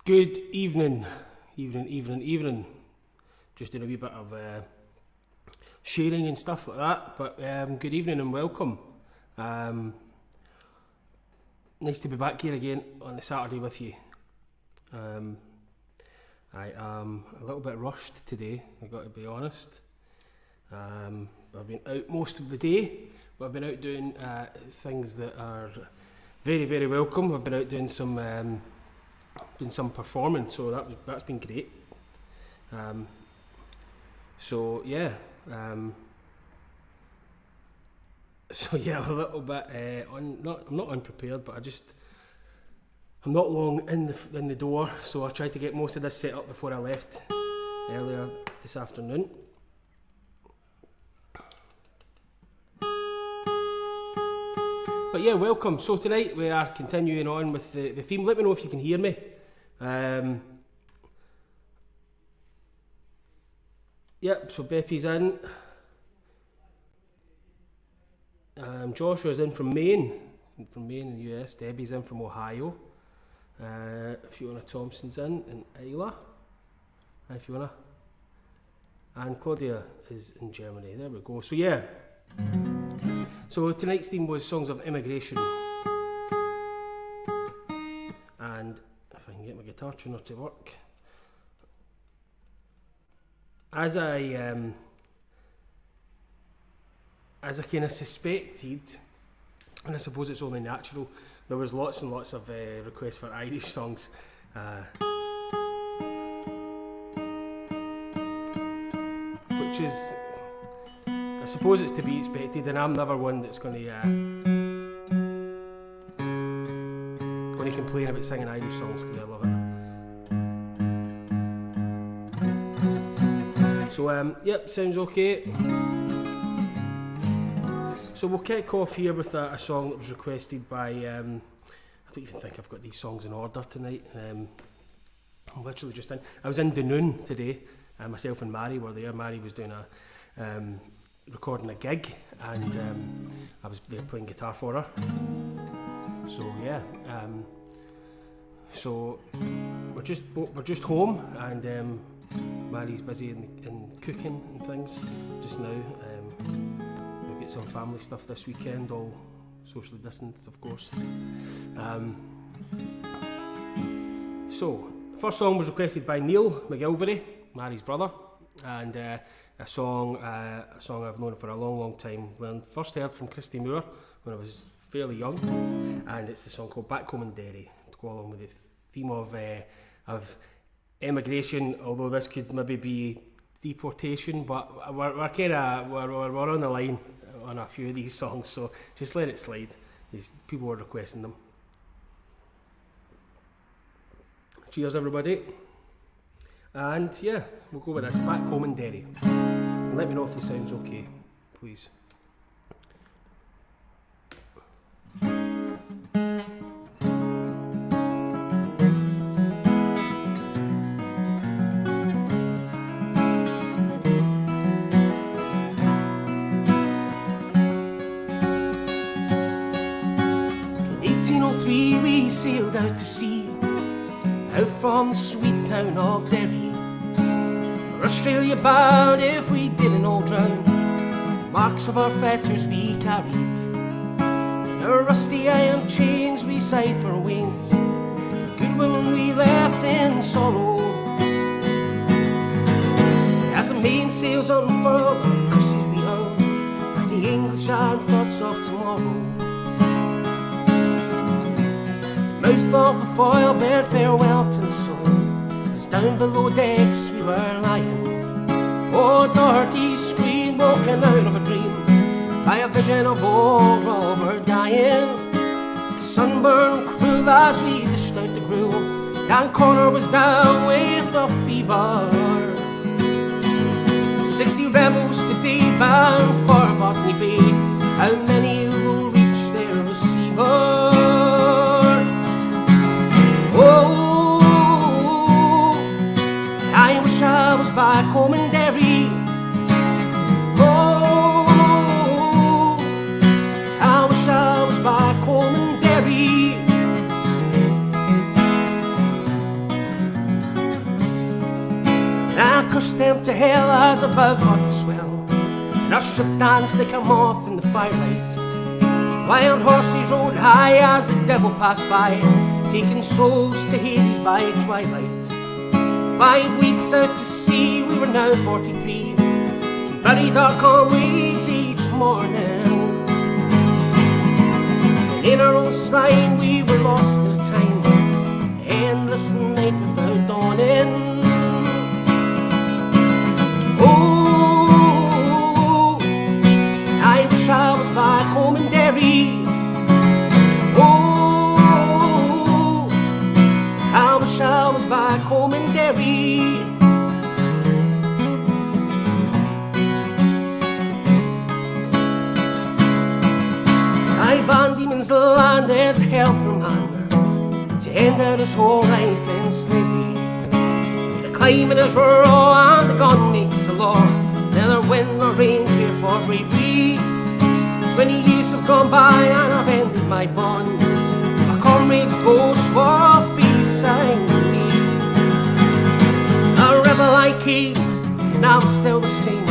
Good evening. Just doing a wee bit of sharing and stuff like that, but good evening and welcome. Nice to be back here again on a Saturday with you. I am a little bit rushed today, I've got to be honest. I've been out most of the day, but I've been out doing things that are very, very welcome. I've been out doing some performing, so that's been great. So yeah, I'm a little bit I'm not unprepared, but I'm not long in the door, so I tried to get most of this set up before I left earlier this afternoon. But yeah, welcome. So tonight we are continuing on with the theme. Let me know if you can hear me. Yep, so Beppy's in. Joshua's in from Maine in the US. Debbie's in from Ohio. Fiona Thompson's in Isla. Hi Fiona. And Claudia is in Germany. There we go. So yeah. So tonight's theme was Songs of Emigration. And if I can get my guitar tuner to work. As I kind of suspected, and I suppose it's only natural, there was lots and lots of requests for Irish songs. Which is, I suppose it's to be expected, and I'm never one that's going to complain about singing Irish songs because I love it. So yep, sounds okay. So we'll kick off here with a song that was requested by, I don't even think I've got these songs in order tonight. I'm literally just in. I was in Dunoon today, myself and Mary were there. Mary was doing recording a gig, and I was there playing guitar for her. So yeah, so we're just home, and Mary's busy in cooking and things just now. We've got some family stuff this weekend, all socially distanced, of course. So first song was requested by Neil McGilvery, Mary's brother, and a song I've known for a long time. When first heard from Christy Moore when I was fairly young, and it's a song called Back Home in Derry, to go along with the theme of emigration, although this could maybe be deportation, but we're on the line on a few of these songs, so just let it slide. These people were requesting them. Cheers everybody. And yeah, we'll go with this, Back Home in Derry. And let me know if the sound's okay, please. 1803 we sailed out to sea, out from the sweet town of Derry. For Australia bound if we didn't all drown, marks of our fetters we carried. In our rusty iron chains we sighed for wings, good women we left in sorrow. As the mainsails unfurled, our curses we hurled at the English iron thoughts of tomorrow. Mouth of the foil bade farewell to the sun, as down below decks we were lying. Oh, Doherty screamed, woken out of a dream by a vision of old Robert dying. The sunburned crew as we dished out the gruel, Dan Connor was down with the fever. 60 rebels today bound for Botany Bay, how many will reach their receiver? Oh, I wish I was back home in Derry. Oh, I wish I was back home in Derry. cursed them to hell as above heard the swell. And our ship danced like a moth in the firelight. Wild horses rode high as the devil passed by, taking souls to Hades by twilight. 5 weeks out to sea, we were now 43, buried our comrades each morning. And in our own slime we were lost in time, endless night without dawning. Oh, I wish I was back home in Derry. Oh, I wish I was back home in Derry. Van Diemen's land is hell for man, to end out his whole life in slavery. The climate is raw and the gun makes the law, neither wind nor rain care for bravery. 20 years have gone by and I've ended my bond. My comrades ghosts walk beside me. A rebel I came, and I'm still the same.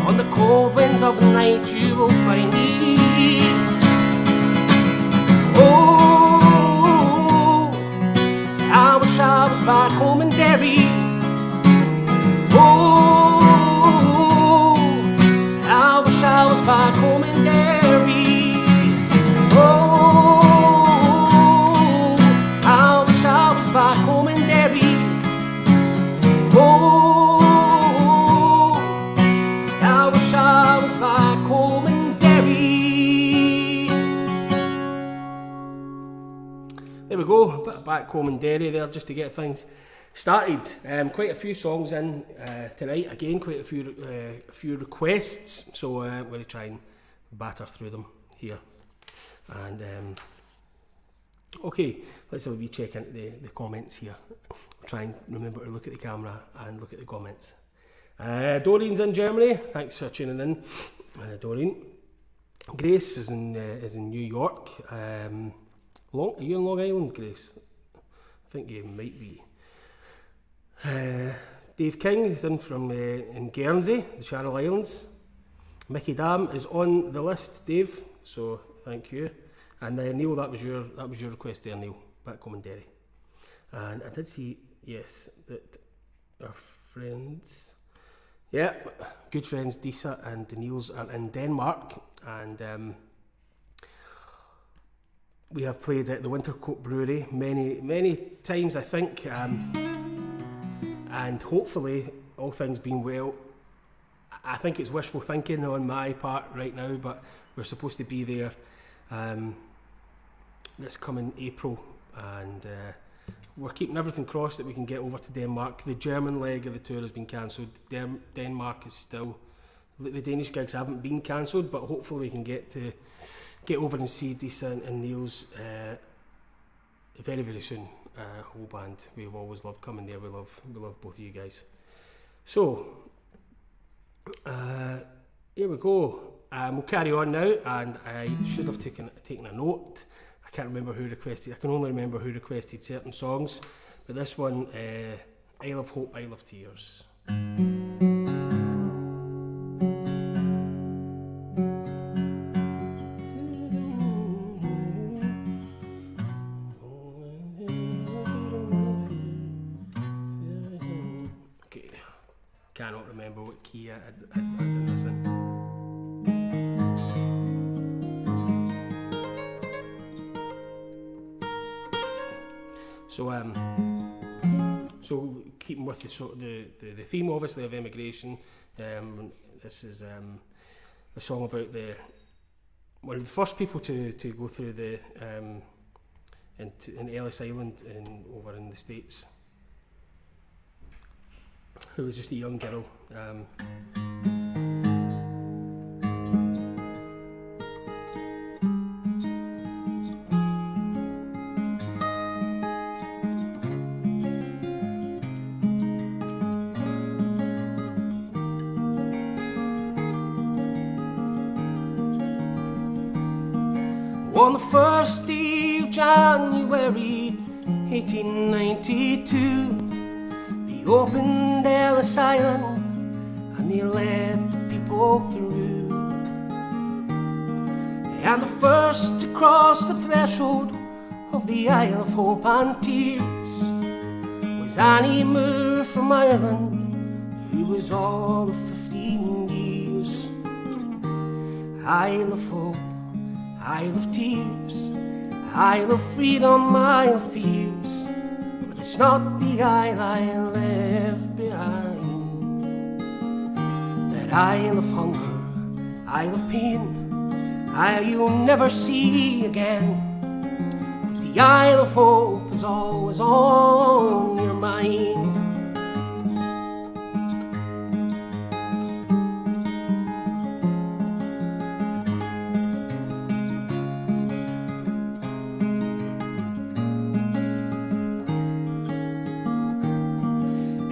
On the cold winds of the night you will find me. Oh, I wish I was back home in Derry. Oh, I wish I was back home in Derry. Oh, I wish I was back home in Derry. Oh, I wish I was back home in Derry. There we go, a bit of back home in Derry there just to get things started. Quite a few songs in tonight, again quite a few requests, so I'm going to try and batter through them here. And okay, let's have a wee check into the comments here. I'll try and remember to look at the camera and look at the comments. Doreen's in Germany, thanks for tuning in, Doreen. Grace is in New York. Are you in Long Island, Grace? I think you might be. Dave King is in from in Guernsey, the Channel Islands. Mickey Dam is on the list, Dave. So thank you. And Neil, that was your request there, Neil. Back home in Derry. And I did see, yes, that our friends, yeah, good friends Disa and Daniels are in Denmark, and we have played at the Wintercote Brewery many times, I think, and hopefully, all things being well, I think it's wishful thinking on my part right now, but we're supposed to be there this coming April, and we're keeping everything crossed that we can get over to Denmark. The German leg of the tour has been cancelled. Denmark is still, the Danish gigs haven't been cancelled, but hopefully we can get over and see Decent and Niels very soon. Whole band, we've always loved coming there. We love both of you guys. So here we go. We'll carry on now, and I should have taken a note. I can't remember who requested. I can only remember who requested certain songs, but this one, Isle of Hope, Isle of Tears. Okay, cannot remember what key I did this in. So keeping with the theme, obviously, of emigration, this is a song about one of the first people to go through in Ellis Island over in the States, who was just a young girl. On the first day of January 1892, the He opened Ellis Island and he let the people through. And the first to cross the threshold of the Isle of Hope and Tears was Annie Moore from Ireland, who was all of 15 years. Isle of Hope, Isle of Tears, Isle of Freedom, Isle of Fears, but it's not the isle I left behind. That Isle of Hunger, Isle of Pain, Isle you'll never see again, but the Isle of Hope is always on your mind.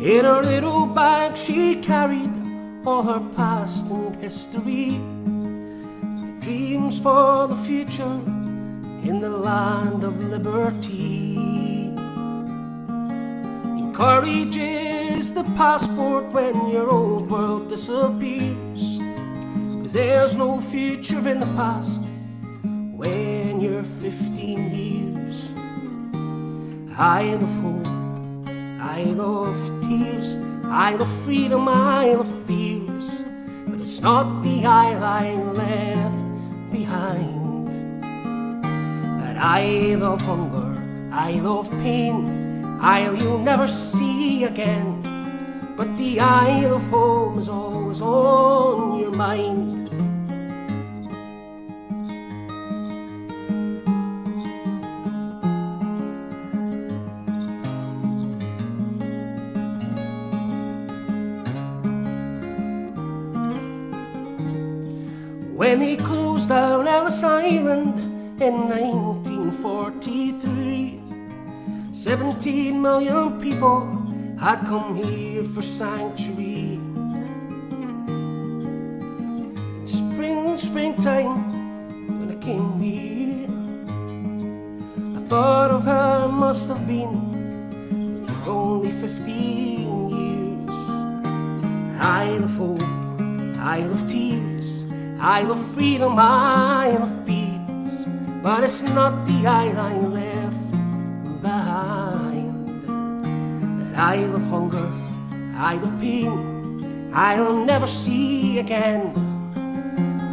In her little bag she carried all her past and history, dreams for the future in the land of liberty. And courage is the passport when your old world disappears, 'cause there's no future in the past when you're 15 years. Isle of Hope, Isle of Tears, Isle of Freedom, Isle of Fears, but it's not the isle I left behind. That Isle of Hunger, Isle of Pain, Isle you'll never see again, but the Isle of Home is always on your mind. When they closed down Ellis Island in 1943, 17 million people had come here for sanctuary. In springtime, when I came here, I thought of how it must have been when you were only 15 years. Isle of Hope, Isle of Tears, Isle of Freedom, Isle of Fears, but it's not the isle I left behind. That Isle of Hunger, Isle of Pain, I'll never see again,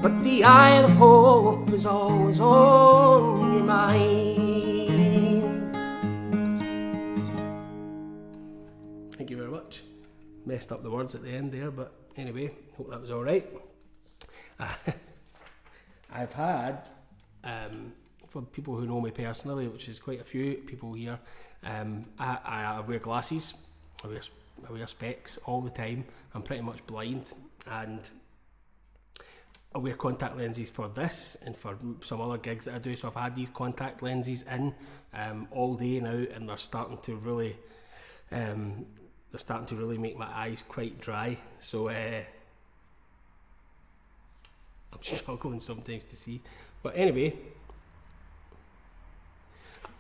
but the Isle of Hope is always on your mind. Thank you very much. Messed up the words at the end there, but anyway, hope that was alright. I've had, for people who know me personally, which is quite a few people here, I wear glasses, I wear specs all the time. I'm pretty much blind, and I wear contact lenses for this and for some other gigs that I do. So I've had these contact lenses in all day now, and they're starting to really make my eyes quite dry. So I'm struggling sometimes to see, but anyway.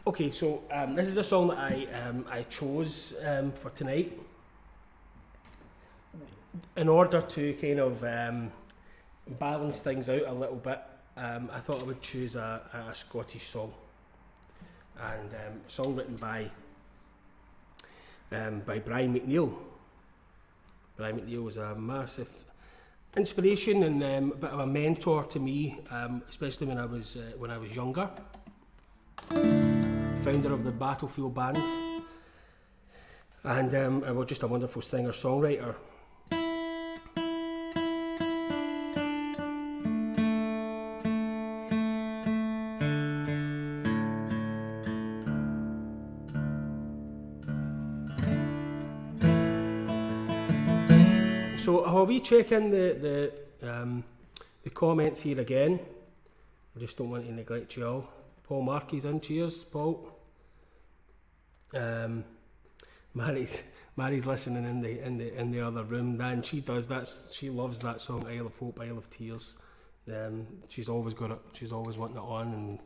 Okay, so this is a song that I chose for tonight in order to kind of balance things out a little bit. I thought I would choose a Scottish song, and a song written by Brian McNeill. Brian McNeill was a massive inspiration and a bit of a mentor to me, especially when I was younger. Founder of the Battlefield Band, and just a wonderful singer-songwriter. So I'll be checking the comments here again. I just don't want to neglect you all. Paul Markey's in. Cheers, Paul. Mary's listening in the other room. And she does that. She loves that song, Isle of Hope, Isle of Tears. She's always got it. She's always wanting it on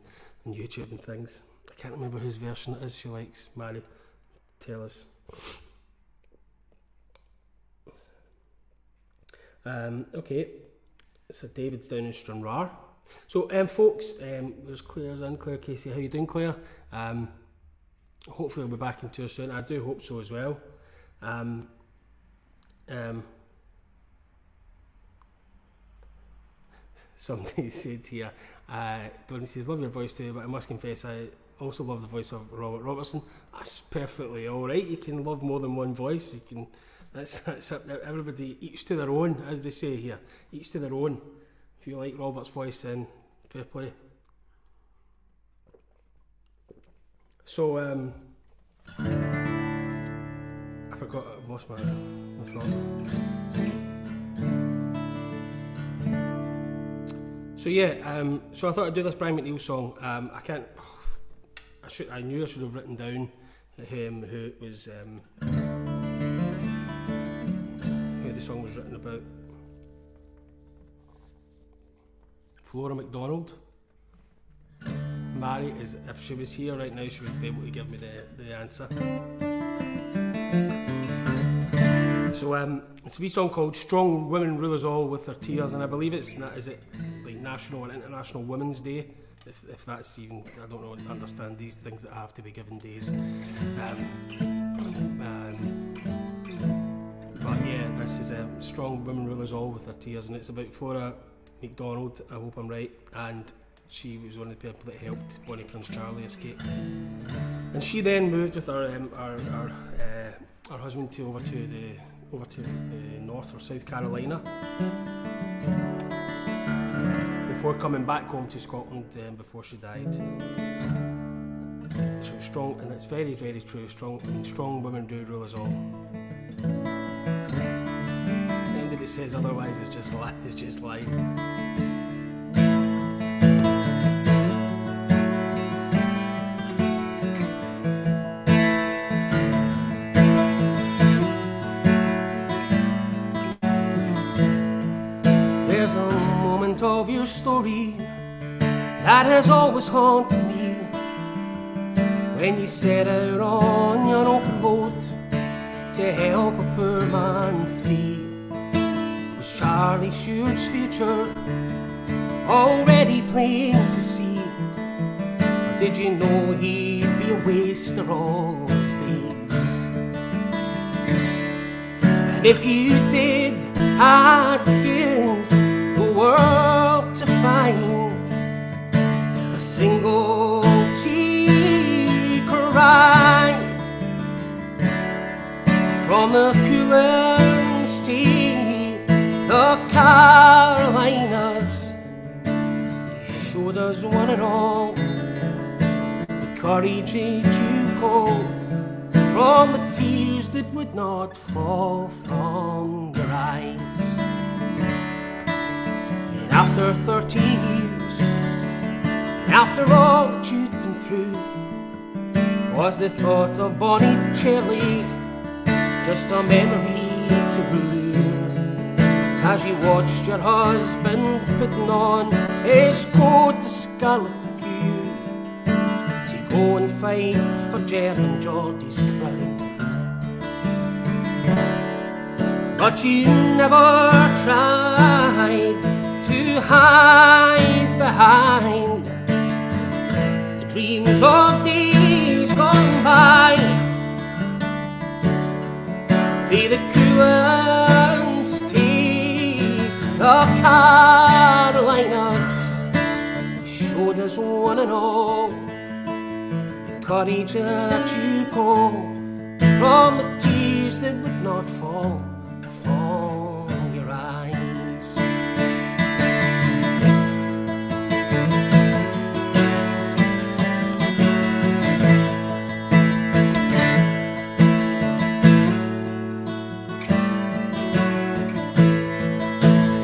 YouTube and things. I can't remember whose version it is she likes. Mary, tell us. Okay, so David's down in Stranraer. So, folks, there's Claire's in, Claire Casey. How you doing, Claire? Hopefully I'll be back in tour soon. I do hope so as well. Somebody said here, Donnie says, love your voice too, but I must confess I also love the voice of Robert Robertson. That's perfectly alright. You can love more than one voice. You can. That's up there. Everybody, each to their own, as they say here. Each to their own. If you like Robert's voice, then fair play. So, I forgot, I've lost my thought. So yeah, so I thought I'd do this Brian McNeil song. I knew I should have written down who it was, who the song was written about. Flora MacDonald. Mary, if she was here right now, she would be able to give me the answer. So it's a wee song called Strong Women Rule Us All With Their Tears, and I believe is it like National and International Women's Day, if that's even, I don't know, understand these things that have to be given days. But yeah, this is Strong Women Rule Us All With Their Tears, and it's about Flora MacDonald, I hope I'm right, and she was one of the people that helped Bonnie Prince Charlie escape. And she then moved with her husband over to the North or South Carolina before coming back home to Scotland before she died. So strong, and it's very, very true. Strong women do rule us all. And if it says otherwise, it's just lie. It's just lie. There's a moment of your story that has always haunted me, when you set out on your open boat to help a poor man flee. Was Charlie Shure's future already plain to see? Or did you know he'd be a waster all his days? And if you did, I'd give the world to find a single cheek cried from the coolest state, the Carolinas. You showed us one and all the courage that you called from the tears that would not fall from your eyes. And after 30 years, and after all that you'd been through, was the thought of Bonnie Charlie just a memory to rue? As you watched your husband putting on his coat of scarlet hue to go and fight for German Geordie's crown. But you never tried to hide behind the dreams of days gone by. For the coolest state, the Carolinas, you showed us one and all the courage that you call from the tears that would not fall from your eyes.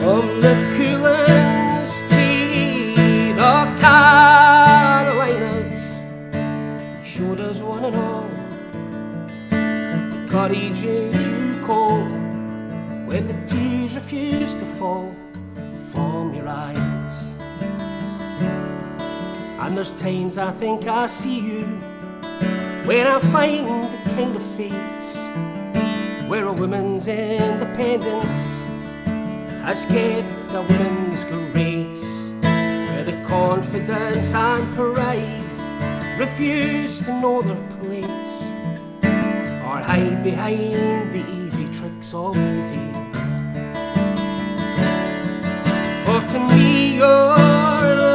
From the coolest tea, the Carolinas, showed us one and all the courage that you call when the tears refuse to fall from your eyes. And there's times I think I see you when I find the kind of face where a woman's independence has kept a woman's grace, where the confidence and pride refuse to know their place, or hide behind the easy tricks of beauty. For to me your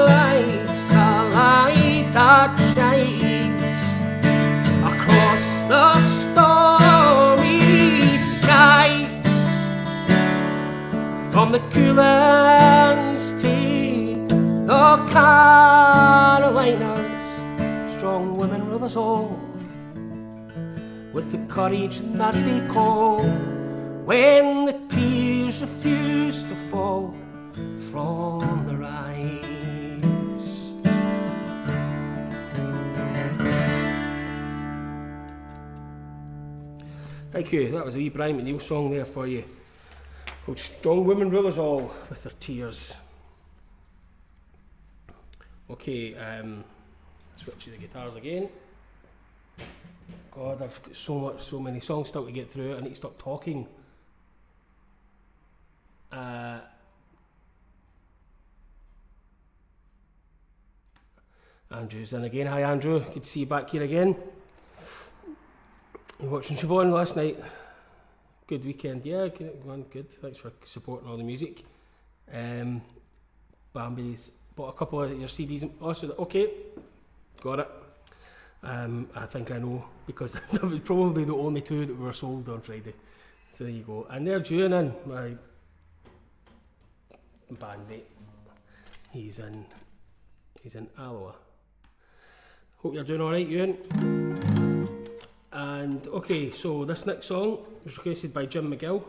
life's a light that shines across the stormy skies, from the Coollands to the Carolinas. Strong women rule us all, with the courage that they call, when the tears refuse to fall from their eyes. Thank you. That was a wee Brian McNeil song there for you, called Strong Women Rule Us All with Their Tears. Okay, switch to the guitars again. God, I've got so many songs still to get through. I need to stop talking. Andrew's in again. Hi Andrew, good to see you back here again. You watching Siobhan last night? Good weekend, yeah, good. Thanks for supporting all the music. Bambi's bought a couple of your CDs. Okay, got it. I think I know, because that was probably the only two that were sold on Friday. So there you go. And they're Ewan in, my bandmate. He's in Alloa. Hope you're doing alright, Ewan. And okay, so this next song was requested by Jim McGill.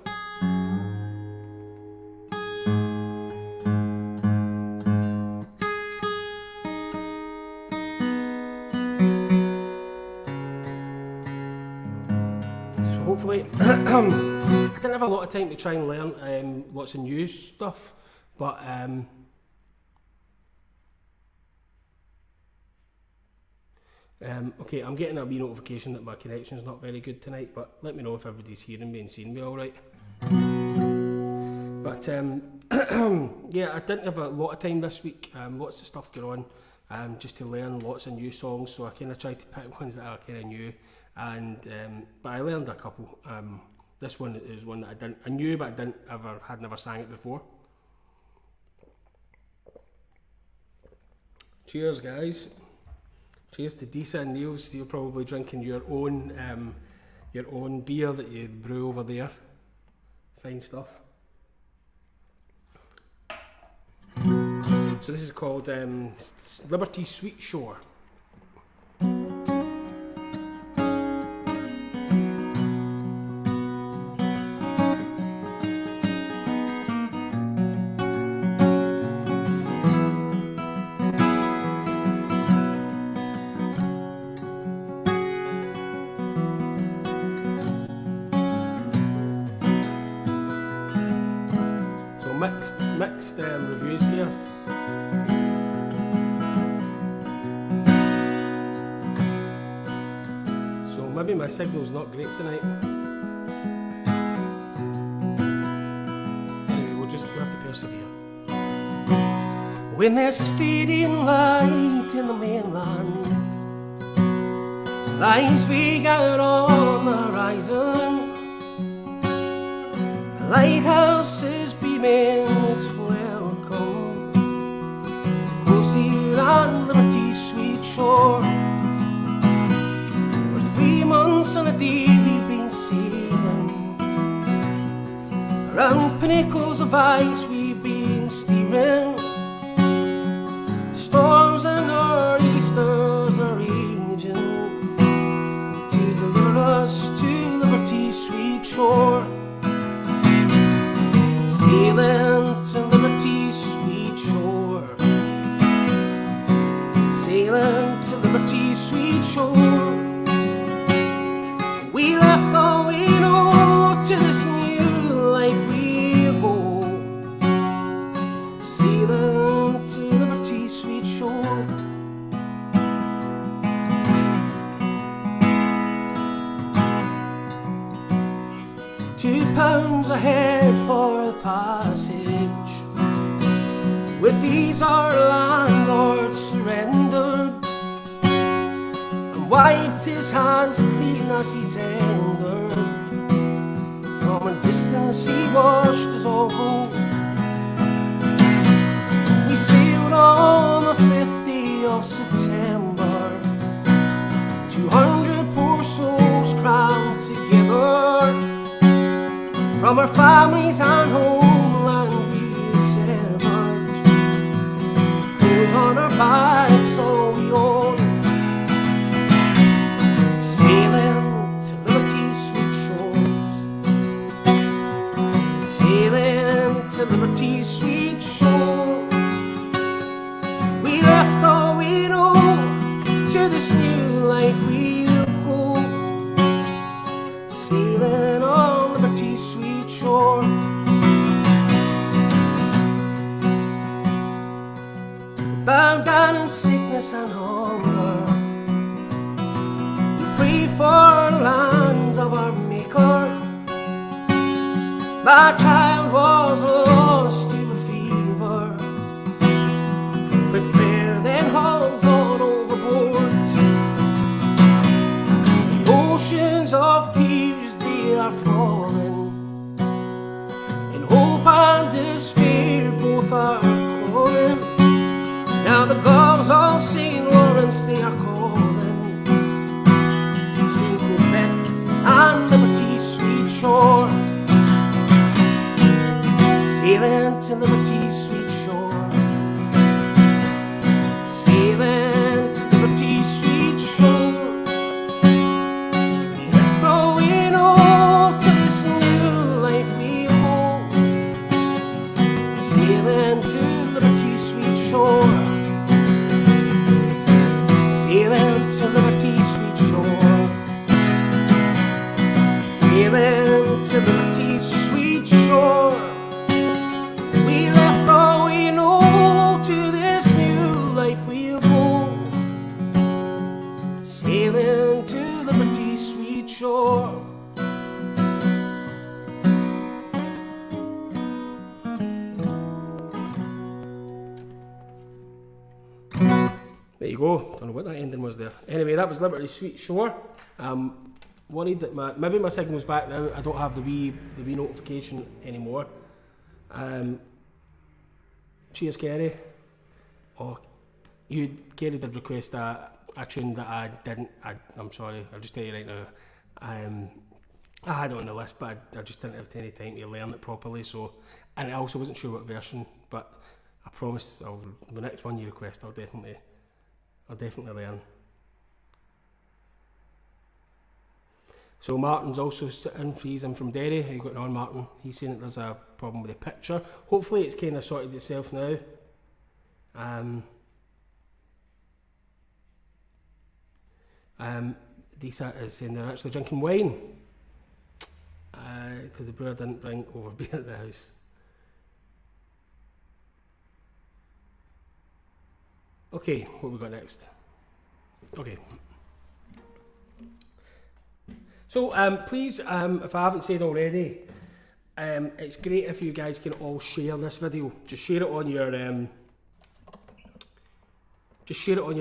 Hopefully, I didn't have a lot of time to try and learn lots of new stuff, but okay, I'm getting a wee notification that my connection's not very good tonight, but let me know if everybody's hearing me and seeing me alright. But yeah, I didn't have a lot of time this week, lots of stuff going on, just to learn lots of new songs, so I kind of tried to pick ones that are kind of new. And but I learned a couple. This one is one that I knew, but had never sang it before. Cheers, guys. Cheers to Disa and Niels. You're probably drinking your own beer that you brew over there. Fine stuff. So this is called Liberty Sweet Shore. Mixed reviews here. So maybe my signal's not great tonight. Anyway, we'll have to persevere. When there's fading light in the mainland, lies vague out on the horizon, a lighthouse is beaming its welcome to cozy on Liberty's sweet shore. For 3 months on a day we've been sailing, around pinnacles of ice we've been steering. Storms and nor'easters are raging to deliver us to Liberty's sweet shore. Sailing to Liberty's sweet shore, sailing to Liberty's sweet shore. We left all we know, to this new life we go, sailing to Liberty's sweet shore. £2 a head for the passage. With these our landlord surrendered and wiped his hands clean as he tendered. From a distance he washed us all go. We sailed on the 5th day of September, 200 poor souls crammed together. From our families and homeland we severed. Clothes on our backs all we own, sailing to liberty's sweet shores. Sailing to liberty's sweet shore. We left all we know, to this new life we'll go. Sailing on liberty's sweet shore. Bound down in sickness and hunger, we pray for lands of our Maker. My child was lost to the fever, quick prayer then hauled on overboard. The oceans of tears they are falling, in hope and despair both are calling. Now the gulls of St. Lawrence they are calling. Soon Quebec and liberty's sweet shore. Sailing to liberty's sweet shore. Sailing to liberty's sweet shore. We left all we know, to this new life we go. Sailing to liberty's sweet shore. Sailing to liberty's sweet shore. Sailing to liberty's sweet shore. We left all we know, to this new life we'll go. Sailing to liberty's sweet shore. There you go. Don't know what that ending was there. Anyway, that was Liberty's Sweet Shore. Worried that maybe my signal's back now. I don't have the wee notification anymore. Cheers, Kerry. Oh, Kerry did request a tune that I didn't. I'm sorry. I'll just tell you right now. I had it on the list, but I just didn't have any time to learn it properly. So, and I also wasn't sure what version. But I promise, the next one you request, I'll definitely learn. So Martin's also he's in from Derry. How you getting on, Martin? He's saying that there's a problem with the picture. Hopefully it's kind of sorted itself now. Disa is saying they're actually drinking wine because the brewer didn't bring over beer at the house. Okay, what we got next? Okay. So please, if I haven't said already, it's great if you guys can all share this video. Just share it on your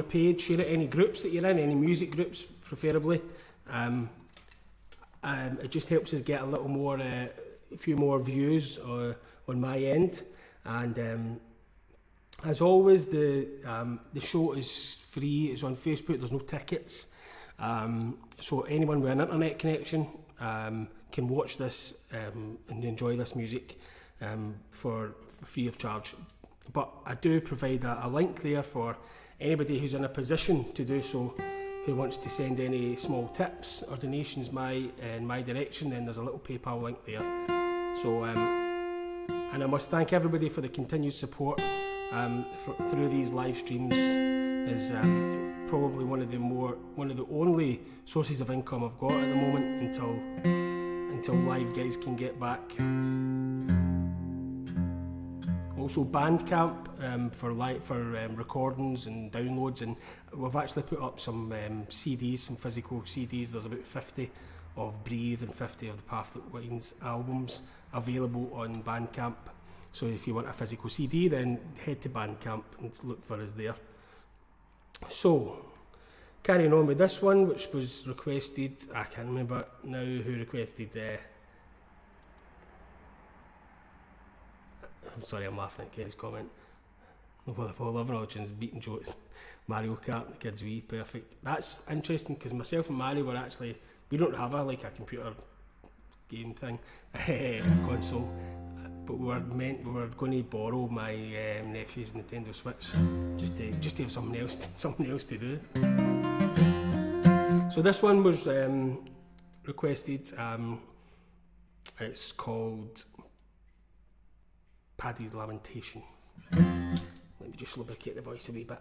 page. Share it any groups that you're in, any music groups preferably. It just helps us get a little more, a few more views on my end. And as always, the show is free. It's on Facebook. There's no tickets. So anyone with an internet connection can watch this and enjoy this music for free of charge. But I do provide a link there for anybody who's in a position to do so, who wants to send any small tips or donations in my direction. Then there's a little PayPal link there. So and I must thank everybody for the continued support through these live streams. Is probably one of the only sources of income I've got at the moment until live guys can get back. Also Bandcamp for recordings and downloads, and we've actually put up some CDs, some physical CDs. There's about 50 of Breathe and 50 of the Path That Winds albums available on Bandcamp. So if you want a physical CD, then head to Bandcamp and look for us there. So, carrying on with this one, which was requested, I can't remember now who requested. I'm sorry, I'm laughing at Kenny's comment. No bother, Paul, loving auditions, beating jokes, Mario Kart, the kids wee, perfect. That's interesting because myself and Mary were actually, we don't have a computer game thing, console, but we were going to borrow my nephew's Nintendo Switch just to have something else to do. So this one was requested. It's called Paddy's Lamentation. Let me just lubricate the voice a wee bit.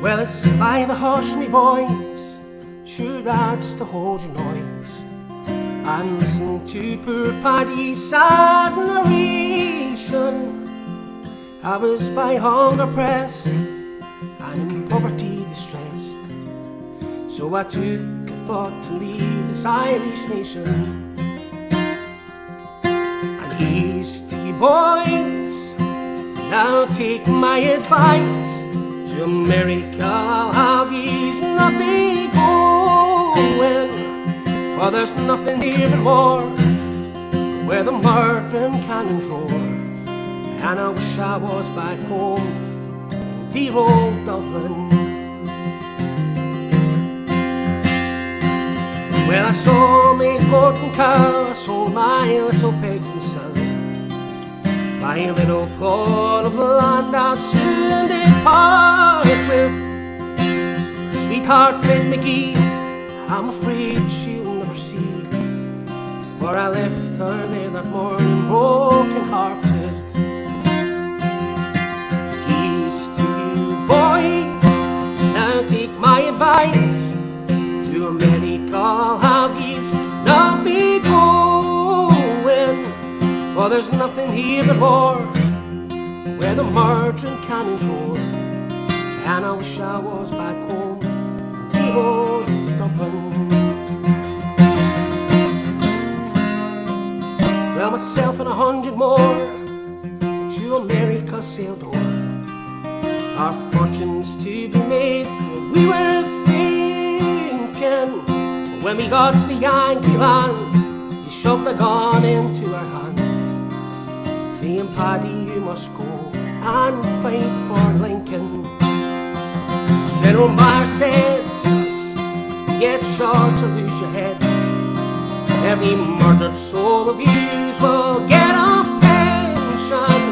Well, it's by the hush, me boys, sure that's to hold your noise, and listen to poor Paddy's sad narration. I was by hunger pressed and in poverty distressed, so I took a thought to leave this Irish nation. And here's to you boys, now take my advice. To America I'll have ye's not be going, for there's nothing here but war, where the murdering cannons roar. And I wish I was back home in dear old Dublin. Well, I saw me goat and cow, I sold my little pigs and son. My little plot of land I'll soon depart with. Sweetheart Red McGee, I'm afraid she'll never see, for I left her there that morning broken hearted. Here's to you boys, now take my advice. To America I'll have ye's not be going, for there's nothing here but war, where the murdering cannons roar. And I wish I was back home in dear old Dublin. Well, myself and 100 more to America sailed o'er, our fortunes to be made, we were thinking. When we got to the Yankee land, he shoved the gun into our hands, saying, Paddy, you must go and fight for Lincoln. General Meyer said to us, get shot or lose your head. Every murdered soul of yous will get a pension.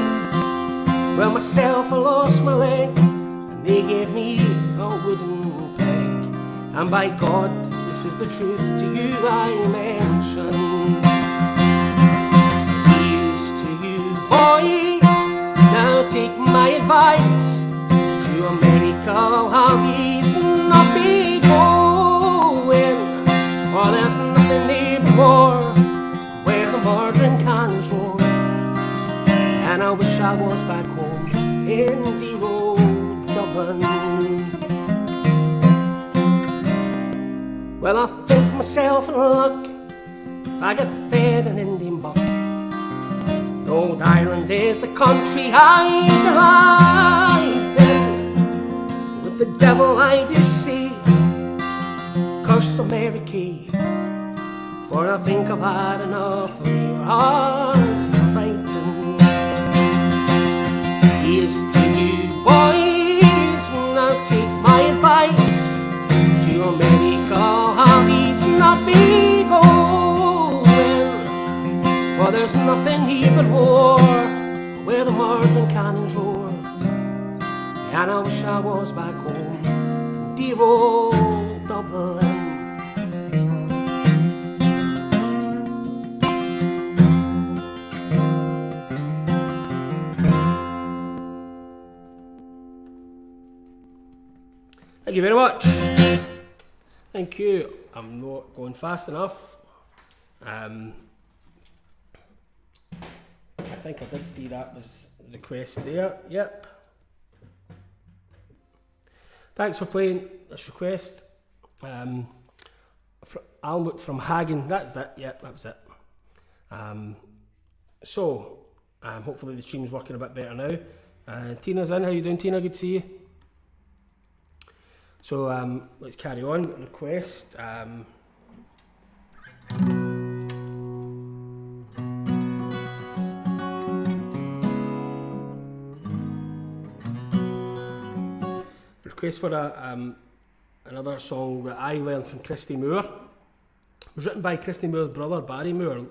Well, myself, I lost my leg, and they gave me a wooden peg. And by God, this is the truth to you I mention. Boys, now take my advice. To America I'll have ye's not be going, for there's nothing there but war, where the murdering cannons roar. And I wish I was back home in dear old Dublin. Well, I think myself in luck if I get fed an Indian buck. Old Ireland is the country I delight in. With the devil I do see, curse America, for I think I've had enough of your hard fighting. Here's to you boys, now take my advice. To America how he's not be going, for there's nothing here but war, where the murdering cannons roar. And I wish I was back home in dear old Dublin. Thank you very much. Thank you. I'm not going fast enough. I think I did see that was a request there. Yep. Thanks for playing this request. Almut from Hagen. That's it. Yep, that was it. Hopefully the stream's working a bit better now. Tina's in. How you doing, Tina? Good to see you. So let's carry on. Request. Request for another song that I learned from Christy Moore. It was written by Christy Moore's brother, Barry Moore,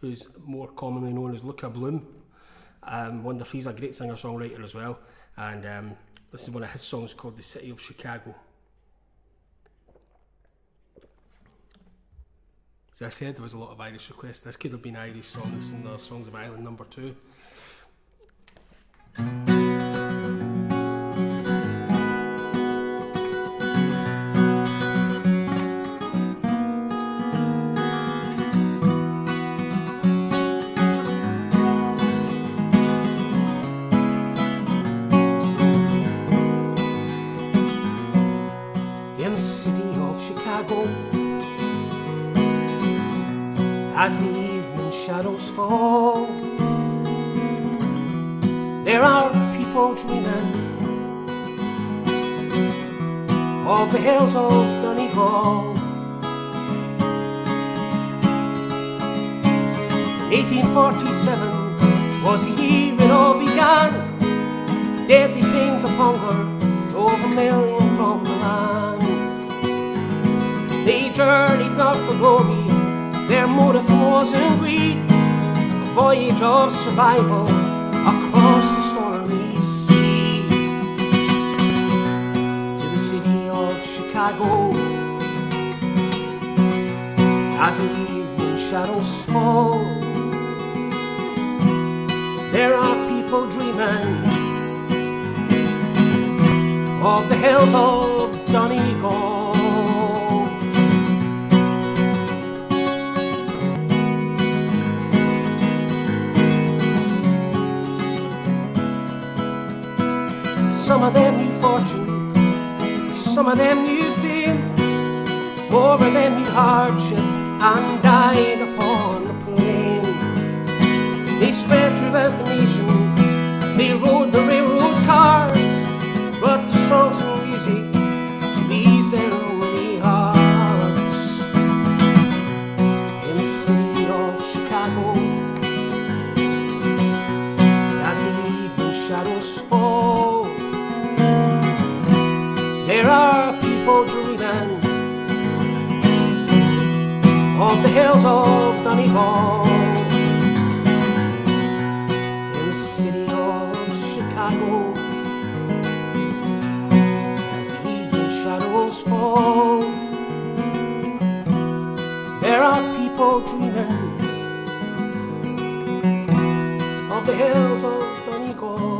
who's more commonly known as Luca Bloom. He's a great singer-songwriter as well. And this is one of his songs called The City of Chicago. As I said, there was a lot of Irish requests. This could have been Irish songs in the Songs of Ireland #2. As the evening shadows fall, there are people dreaming of the hills of Donegal. 1847 was the year it all began. Deadly pains of hunger drove a million from the land. They journeyed not for glory, their motive wasn't greed, a voyage of survival across the stormy sea. To the city of Chicago, as the evening shadows fall, there are people dreaming of the hills of Donegal. Some of them knew fortune, some of them knew fame, more of them knew hardship and died upon the plain. They spread throughout the nation, they rode the railroad cars, brought the songs and music to ease their lonely hearts. In the city of Chicago, as the evening shadows fall, there are people dreaming of the hills of Donegal. In the city of Chicago, as the evening shadows fall, there are people dreaming of the hills of Donegal.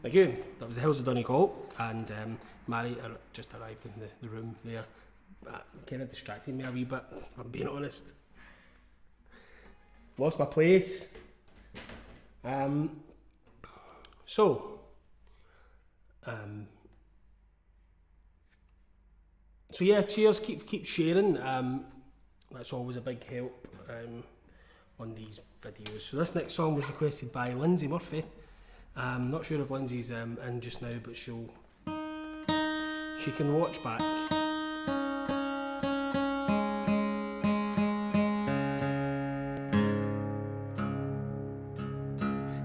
Thank you. That was the Hills of Donegal, and Mary just arrived in the room there. Kind of distracted me a wee bit, if I'm being honest. Lost my place. So yeah, cheers. Keep sharing. That's always a big help on these videos. So this next song was requested by Lindsay Murphy. I'm not sure if Lindsay's in just now, but she can watch back.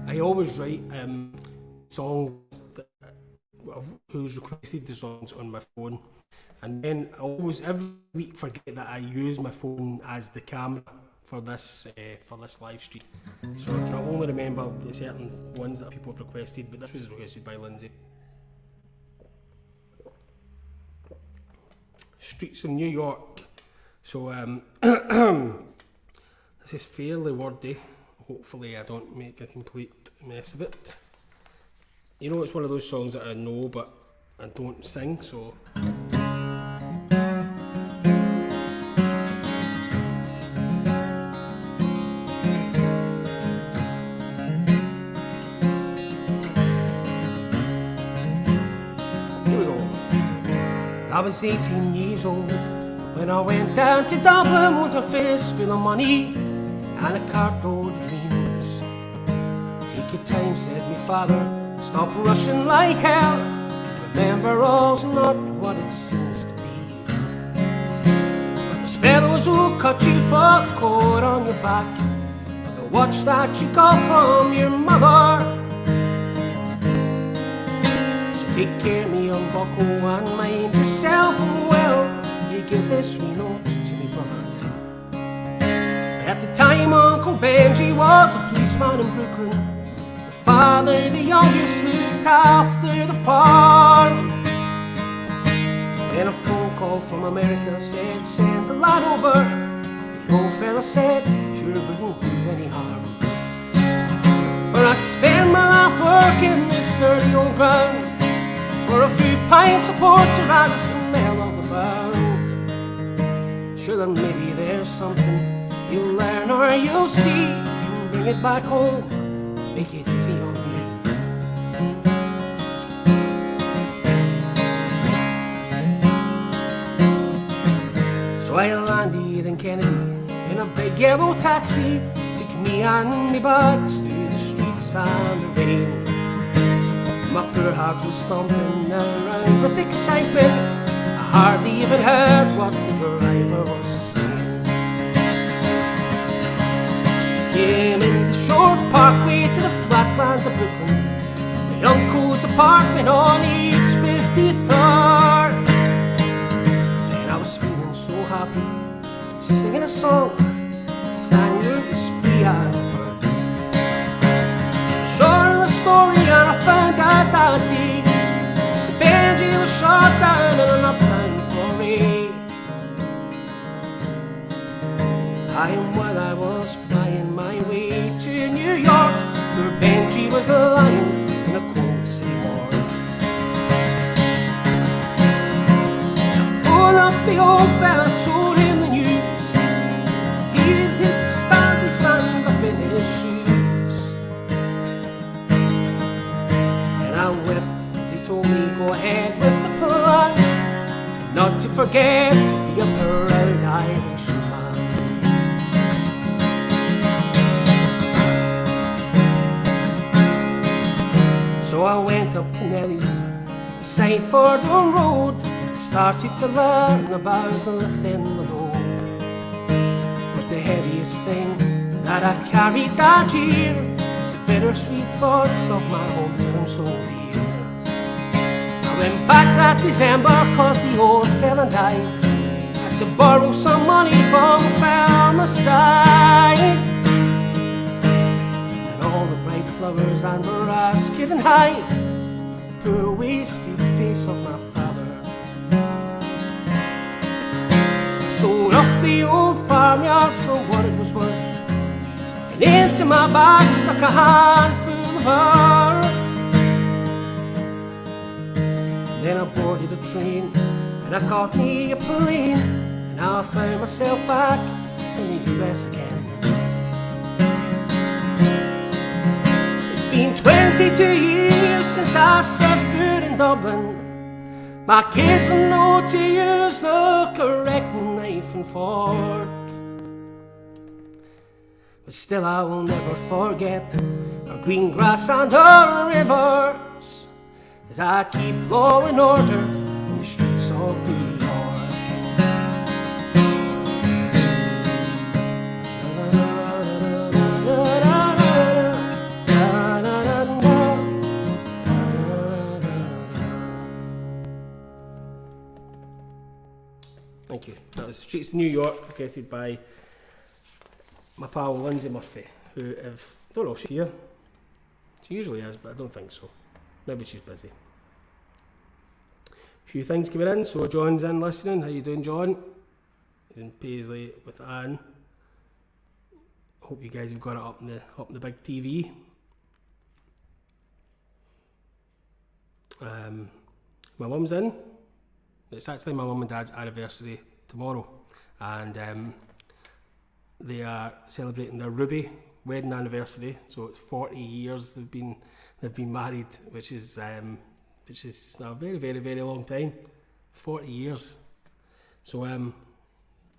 I always write songs who's requested the songs on my phone, and then I always every week forget that I use my phone as the camera for this live stream. So I can only remember the certain ones that people have requested, but this was requested by Lindsay. Streets of New York. So this is fairly wordy. hopefully I don't make a complete mess of it. You know, it's one of those songs that I know but I don't sing, so... I was 18 years old when I went down to Dublin with a fist full of money and a cartload of dreams. Take your time, said my father, stop rushing like hell. Remember, all's not what it seems to be. But there's fellows who'll cut you for the coat on your back, or the watch that you got from your mother. Take care of me, young bucko, and mind yourself well. You give this wee note to me brother. At the time, Uncle Benji was a policeman in Brooklyn. The father, the youngest, looked after the farm. Then a phone call from America said, send the lad over. The old fella said, sure it wouldn't do any harm. For I spend my life working this dirty old ground, for a few pints of porter and the smell of the barn. Sure, then maybe there's something you'll learn or you'll see. You bring it back home, make it easy on me. So I landed in Kennedy in a big yellow taxi, took me and me bags through the streets and the rain. My poor heart was thumping around with excitement. I hardly even heard what the driver was saying. Came in the short parkway to the flatlands of Brooklyn, my uncle's apartment on East 53rd. And I was feeling so happy, singing a song, I sang it as free as a bird. Short of the story, and I found out that day the Benji was shot down in enough time for me. And while I was flying my way to New York, where Benji was lying in a cold city morgue, I phoned up the old fella, told him the news. He'd stand up in his shoes. I wept as he told me go ahead with the plan, not to forget to be a proud Irishman. So I went up to Nelly's beside Fordham Road, started to learn about lifting the load. But the heaviest thing that I carried that year, bittersweet thoughts of my hometown so dear. I went back that December cause the old fella died. Had to borrow some money from a farmer's side. And all the bright flowers and brass couldn't hide the poor wasted face of my father. I sold up the old farmyard for what it was worth, and into my bag stuck a handful of earth. Then I boarded a train and I caught me a plane, and now I found myself back in the US again. It's been 22 years since I set foot in Dublin. My kids know to use the correct knife and fork, but still I will never forget our green grass and our rivers, as I keep law and order in the streets of New York. Thank you. That was Streets of New York, requested by my pal Lindsay Murphy, who, if I don't know if she's here. She usually is, but I don't think so. Maybe she's busy. A few things coming in. So John's in listening. How you doing, John? He's in Paisley with Anne. Hope you guys have got it up in the big TV. My mum's in. It's actually my mum and dad's anniversary tomorrow, and they are celebrating their Ruby wedding anniversary. So it's 40 years they've been married, which is a very, very, very long time. 40 years. So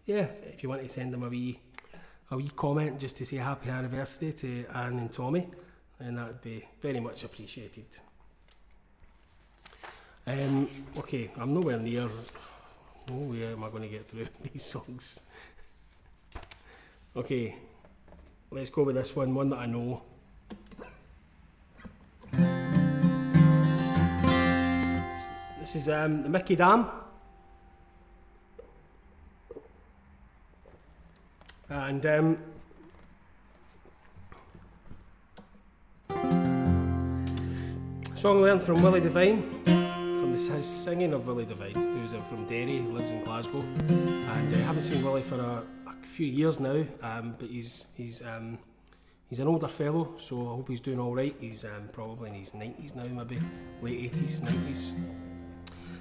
yeah, if you want to send them a wee comment just to say happy anniversary to Anne and Tommy, then that would be very much appreciated. Okay, I'm nowhere near. Nowhere am I going to get through these songs. Okay, let's go with this one that I know. This is the Mickey Dam. And song learned from Willie Devine, from his singing of Willie Devine, who's from Derry, lives in Glasgow, and I haven't seen Willie for a few years now, but he's an older fellow, so I hope he's doing all right. He's probably in his 90s now, maybe late 80s, 90s.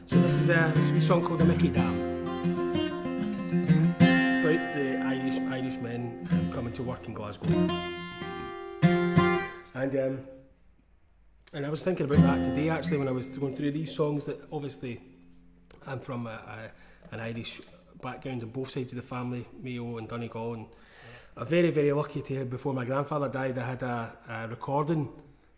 So this is a wee song called The Mickey Dam, about the Irish men coming to work in Glasgow. And I was thinking about that today actually when I was going through these songs, that obviously I'm from an Irish background on both sides of the family, Mayo and Donegal, and I'm very, very lucky to have, before my grandfather died, I had a recording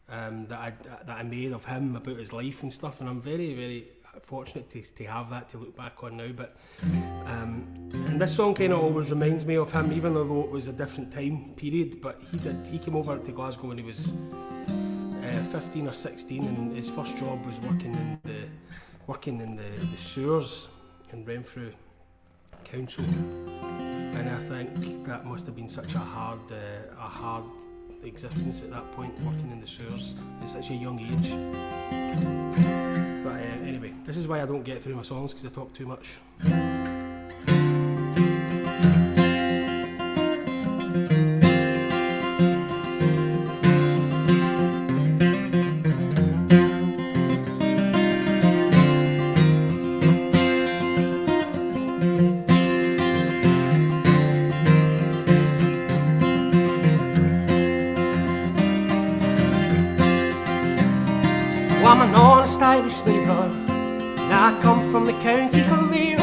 that I made of him about his life and stuff, and I'm very, very fortunate to have that to look back on now. But and this song kind of always reminds me of him, even though it was a different time period. But he came over to Glasgow when he was 15 or 16, and his first job was working in the sewers in Renfrew Council. And I think that must have been such a hard existence at that point, working in the sewers at such a young age. But anyway, this is why I don't get through my songs, because I talk too much. I'm an honest Irish labourer, and I come from the county Clare.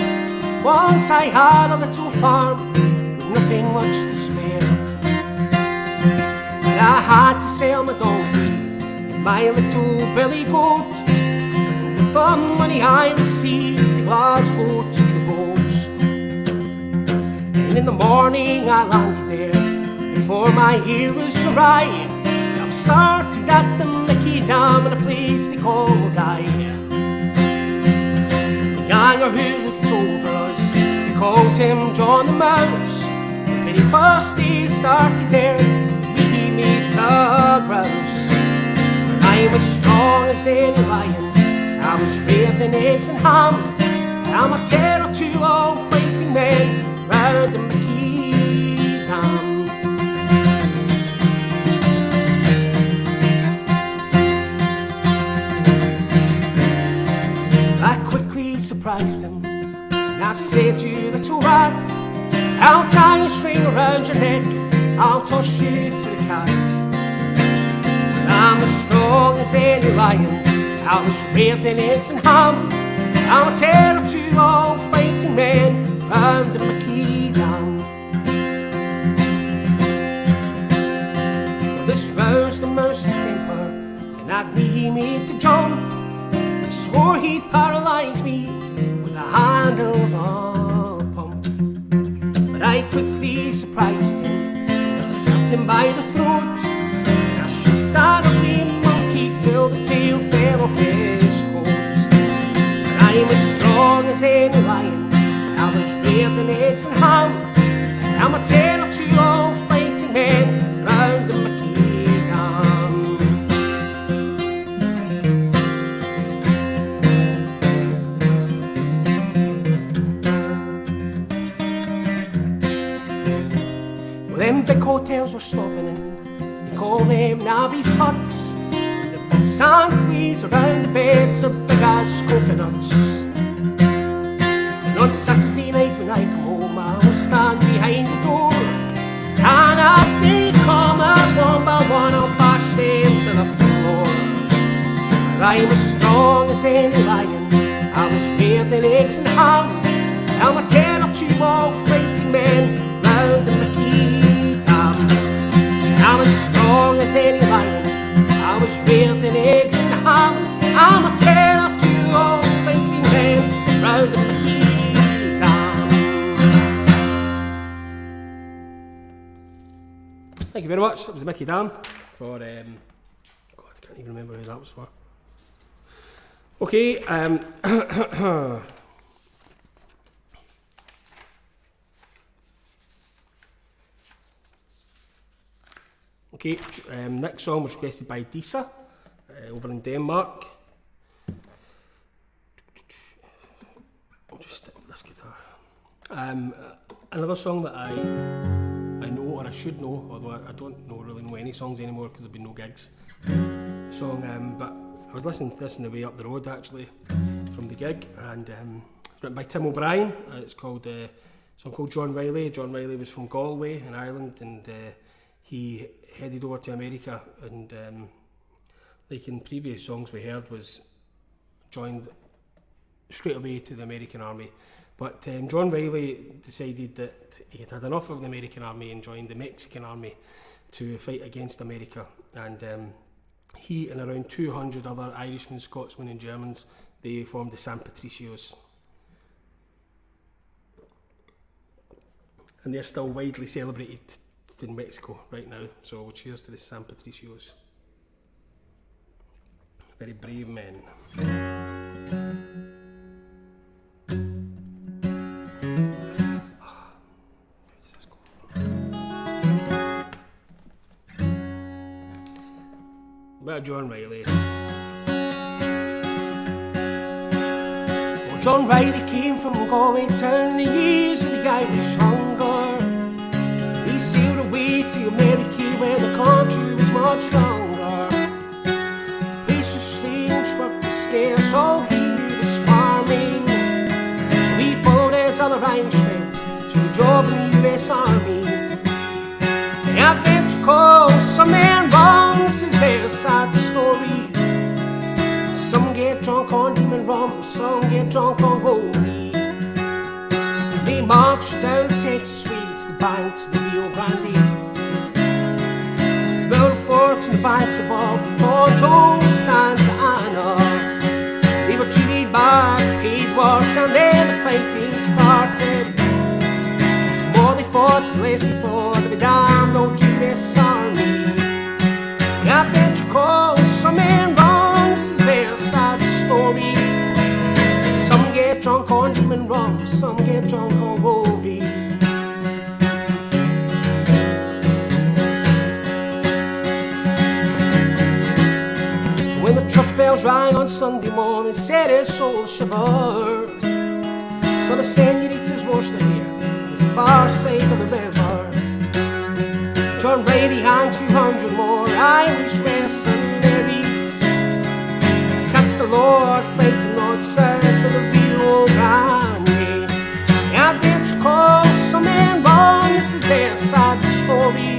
Once I had a little farm with nothing much to spare, but I had to sell my donkey and my little billy goat. With the money I received, to Glasgow took the boats. And in the morning I landed there before my hair was awry. I started at the Mickey Dam in a place they call Rye. The ganger who looked over us, they called him John the Mouse. The very first day started there, we made a grouse. I was strong as any lion, I was reared in eggs and ham. I'm a terror to all fighting men round the Mickey Dam. Surprised him, and I said, you little rat, I'll tie a string around your neck, I'll toss you to the cats. And I'm as strong as any lion, I was reared in eggs and ham. I'm a terror to all fighting men round the Mickey Dam. Well, this roused the mouse's temper, and at me he made to jump. He swore he'd paralyse me with the handle of a pump. But I quickly surprised him, and I snapped him by the throat. And I shook that ugly monkey till the tail fell off his coat. And I'm as strong as any lion, I was reared in eggs and ham. And I'm a terror to all fighting men round the Mickey Dam. Them big hotels we're stopping in, we call them Navy's huts. The big sand fleas around the beds are big as coconuts. And on Saturday night when I come home, I will stand behind the door, and I say, come out one by one, I'll bash them to the floor. For I'm as strong as any lion, I was reared in eggs and ham, and my 10 or 2 old fighting men round the Mickey Dam. I'm as strong as any lion, I was reared in eggs and ham, and my 10 or 2 old fighting men round the Mickey Dam. Thank you very much. That was the Mickey Dam for, God, I can't even remember who that was for. Okay, okay, next song was requested by Disa over in Denmark. I'll just stick with this guitar. Another song that I know, or I should know, although I don't really know any songs anymore because there's been no gigs. But I was listening to this on the way up the road actually from the gig, and written by Tim O'Brien. It's called a song called John Riley. John Riley was from Galway in Ireland, and he headed over to America, and like in previous songs we heard, was joined straight away to the American Army. But John Riley decided that he had had enough of the American Army and joined the Mexican Army to fight against America, and he and around 200 other Irishmen, Scotsmen and Germans, they formed the San Patricios. And they're still widely celebrated in Mexico right now, so cheers to the San Patricios. Very brave men. About John Riley. Well, John Riley came from Galway town in the years of the Irish hunger. He sailed away to America where the country was much stronger. The place was strange, work was scarce, all he knew was farming. So he followed his other Irish friends to a job in the US Army. The adventure calls some men wrong, this is their sad story. Some get drunk on demon rum, some get drunk on goldie. They marched down Texas Way to the banks of the Rio Grande. Built a fort on the banks above the Toronto and Santa Ana. They were treated bad, paid worse, and then the fighting started. The more they fought, the less they fought, the damned old US Army. The adventure calls some men wrong, this is their sad story. Some get drunk on demon rum, some get drunk on goldie. When the church bells rang on Sunday morning, said his soul shivered. So the senoritas washed their hair on this far side of the river. John Riley and 200 more Irish wrestling their beats. Cast the Lord, fight the Lord, south of the Rio Grande. The adventure calls some men wrong, this is their sad story.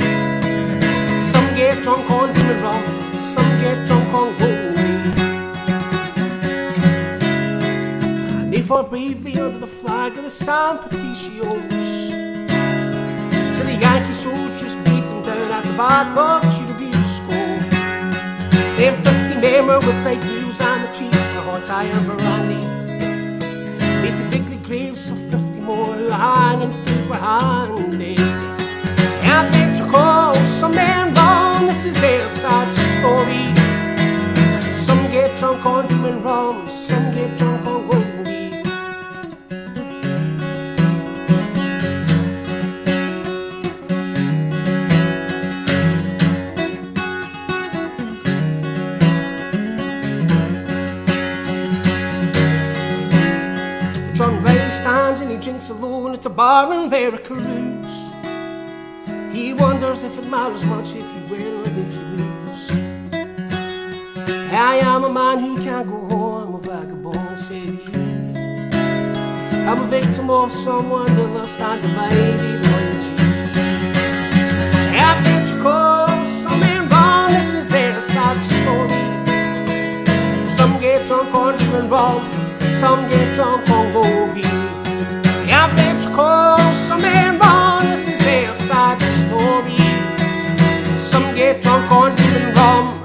Some get drunk on demon rum, some get drunk on goldie. And they fought bravely under the flag of the San Patricios, till the Yankee soldiers beat them down at the Bad Rock Shooter School. Them 50 men were with bright blues and the cheeks and the hot iron baronet. Made to dig the graves of 50 more who hanging feet were handy. The adventure calls some men wrong, this is their sad story. Some get drunk on demon rum, some get drunk on goldie. John Riley stands and he drinks alone at a bar in Veracruz. He wonders if it matters much if you win or if you lose. I am a man who can't go home, a vagabond, said he. I'm a victim of some wanderlust and divided loyalty. I've got you call something wrong, this is their sad story. Some get drunk on gin and rum, some get drunk on gold. I've got you call something wrong, this is their sad story. Some get drunk on gin and rum,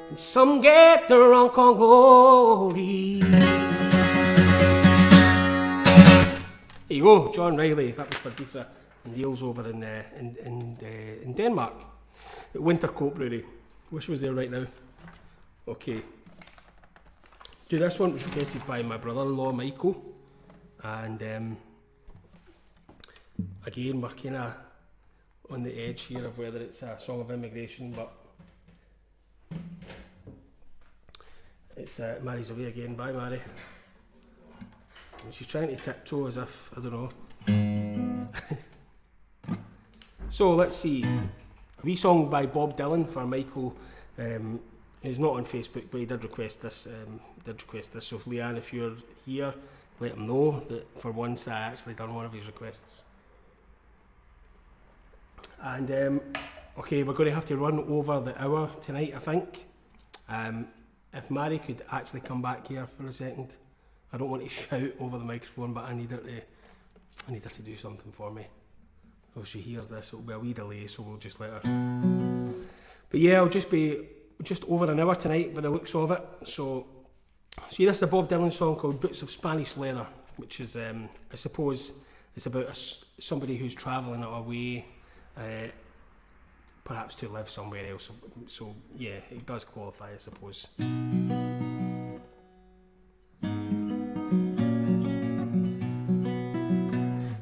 and some get drunk on glory. There you go, John Riley. That was for Disa and Niels over in Denmark at Wintercote Brewery. Wish I was there right now. Okay. This one was requested by my brother-in-law Michael, and again we're kind of on the edge here of whether it's a Song of Emigration, but it's Mary's away again. Bye, Mary. And she's trying to tiptoe as if, I don't know. So let's see. A wee song by Bob Dylan for Michael. He's not on Facebook, but he did request this. So Leanne, if you're here, let him know that for once I actually done one of his requests. And okay, we're going to have to run over the hour tonight, I think. If Mary could actually come back here for a second. I don't want to shout over the microphone, but I need her to do something for me. If she hears this, it'll be a wee delay, so we'll just let her. But yeah, I'll just be just over an hour tonight by the looks of it. So see, this is a Bob Dylan song called Boots of Spanish Leather, which is, I suppose, it's about somebody who's travelling away, perhaps to live somewhere else. So yeah, it does qualify, I suppose.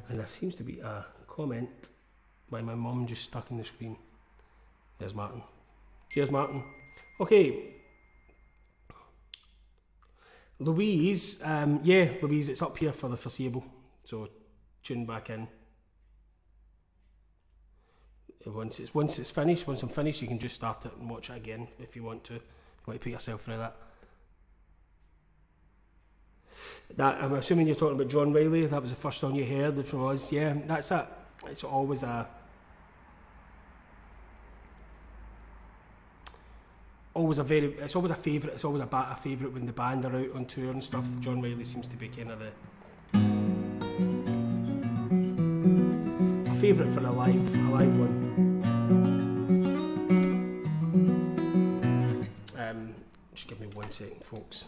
There seems to be a comment by my mum just stuck in the screen. There's Martin. Cheers, Martin. Okay. Louise, Louise, it's up here for the foreseeable. So tune back in. Once it's finished, once I'm finished, you can just start it and watch it again if you want to. If you want to put yourself through that. That, I'm assuming you're talking about John Riley. That was the first song you heard from us. Yeah, that's it. It's always a favourite. It's always a favourite when the band are out on tour and stuff. John Riley seems to be kind of a favourite for a live one. Just give me 1 second, folks.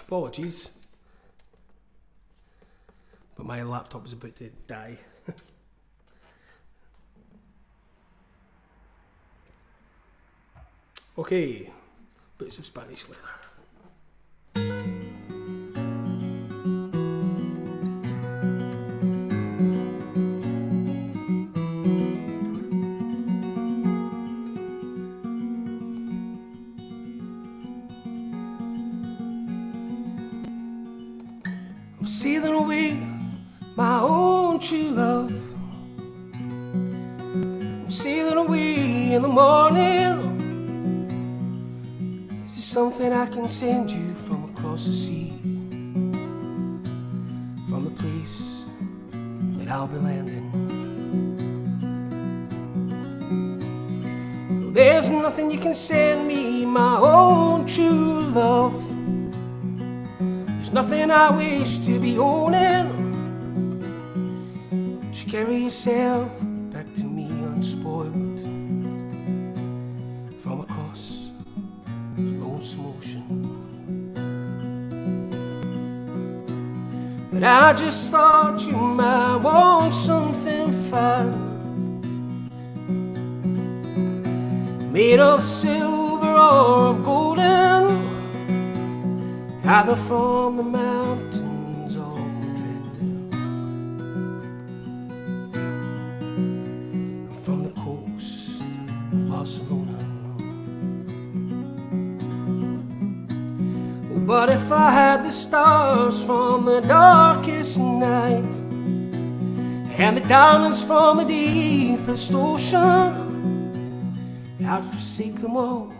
Apologies, but my laptop is about to die. Okay, Boots of Spanish Leather. I'm sealing away my own true love. I'm sailing away in the morning. Is there something I can send you from across the sea? From the place that I'll be landing. There's nothing you can send me, my own true love. There's nothing I wish to be owning. Just carry yourself back to me unspoiled from across the lonesome ocean. But I just thought you might want something fun, made of silver or of golden, either from the mountains of Madrid But if I had the stars from the darkest night and the diamonds from the deepest ocean, I'd forsake them all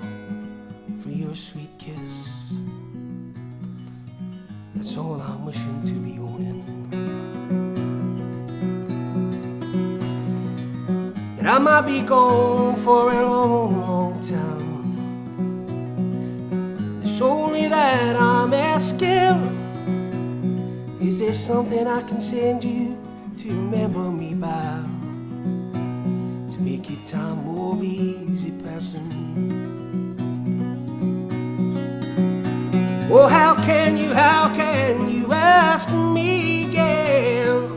for your sweet kiss. That's all I'm wishing to be owning. But I might be gone for a long, long time. It's only that I'm asking, is there something I can send you to remember me by, to make your time more easy passing? Oh, how can you ask me again?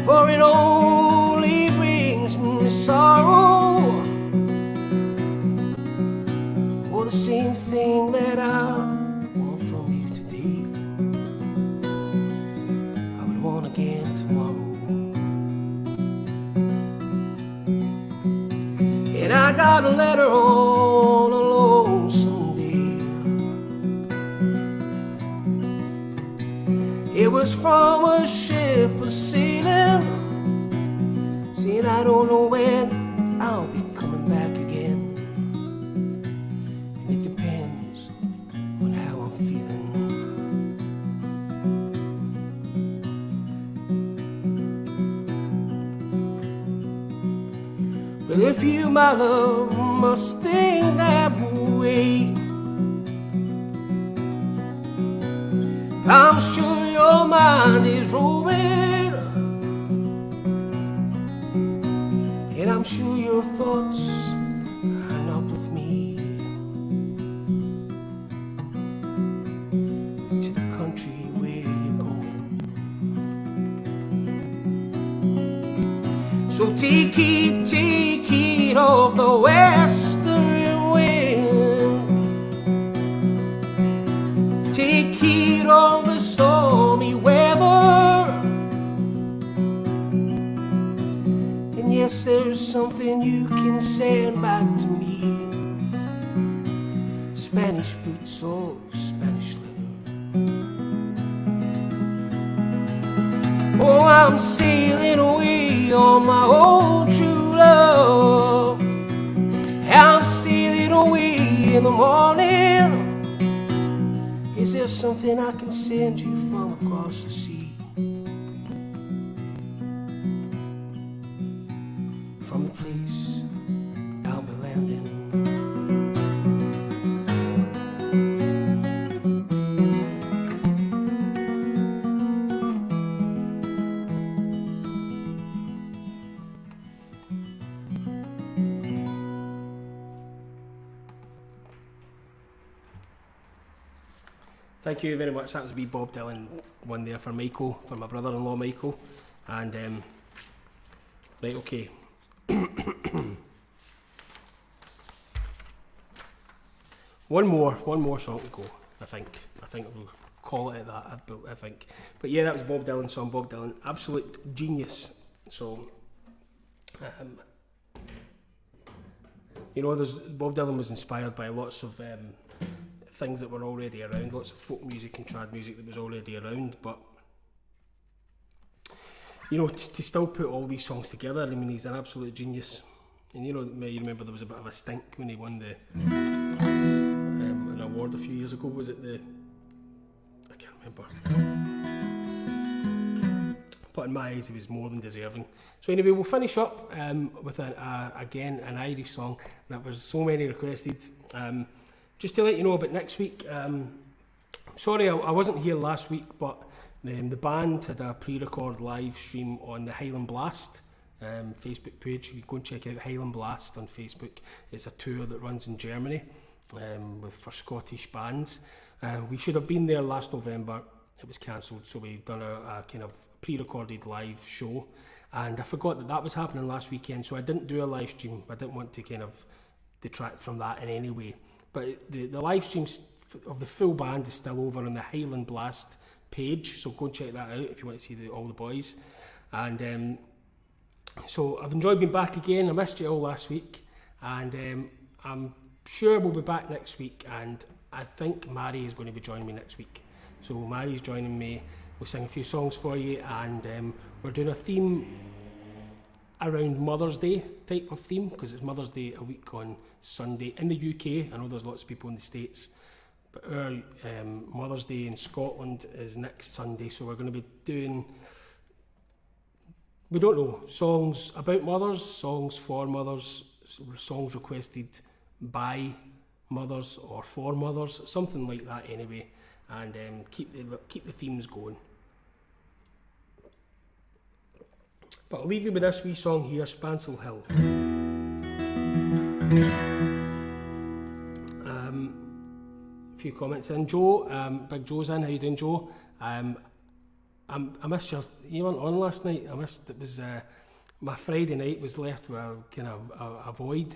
For it only brings me sorrow. Oh, the same thing that I want from you today, I would want again tomorrow. And I got a letter on a lonesome day. It was from a ship a-sailing, saying I don't know when I'll be coming back again. And it depends on how I'm feeling. But if you, my love, must think that way, I'm sure your mind is rolling, and I'm sure your thoughts are not with me. To the country where you're going. So take heed of the western wind. Take heed of the stormy weather. And yes, there's something you can send back to me. Spanish boots of Spanish leather. Oh, I'm sailing away on my old true love. I'm sailing away in the morning. Is there something I can send you from across the sea? From the place I'll be landing. Thank you very much. That was a wee Bob Dylan one there for Michael, for my brother-in-law Michael. And right, okay. One more song to go. I think we'll call it at that. I think. But yeah, that was Bob Dylan song. Bob Dylan, absolute genius. So, you know, Bob Dylan was inspired by lots of things that were already around, lots of folk music and trad music that was already around, but you know, to still put all these songs together, I mean, he's an absolute genius. And you know, you remember there was a bit of a stink when he won an award a few years ago. Was it I can't remember, but in my eyes he was more than deserving. So anyway, we'll finish up with again an Irish song that was so many requested. Just to let you know about next week, sorry I wasn't here last week, but the band had a pre-record live stream on the Highland Blast Facebook page. You can go and check out Highland Blast on Facebook. It's a tour that runs in Germany for Scottish bands. We should have been there last November. It was cancelled, so we've done a kind of pre-recorded live show, and I forgot that was happening last weekend, so I didn't do a live stream. I didn't want to kind of detract from that in any way. But the live streams of the full band is still over on the Highland Blast page, so go and check that out if you want to see all the boys. And so I've enjoyed being back again. I missed you all last week, and I'm sure we'll be back next week, and I think Mary is going to be joining me next week. So Mary's joining me, we'll sing a few songs for you, and we're doing a theme around Mother's Day type of theme, because it's Mother's Day a week on Sunday in the UK. I know there's lots of people in the States, but our Mother's Day in Scotland is next Sunday, so we're going to be doing, we don't know, songs about mothers, songs for mothers, songs requested by mothers or for mothers, something like that anyway, and keep the themes going. But I'll leave you with this wee song here, Spancel Hill. A few comments in. Joe, Big Joe's in. How you doing, Joe? I missed you weren't on last night. It was my Friday night was left with a kind of a void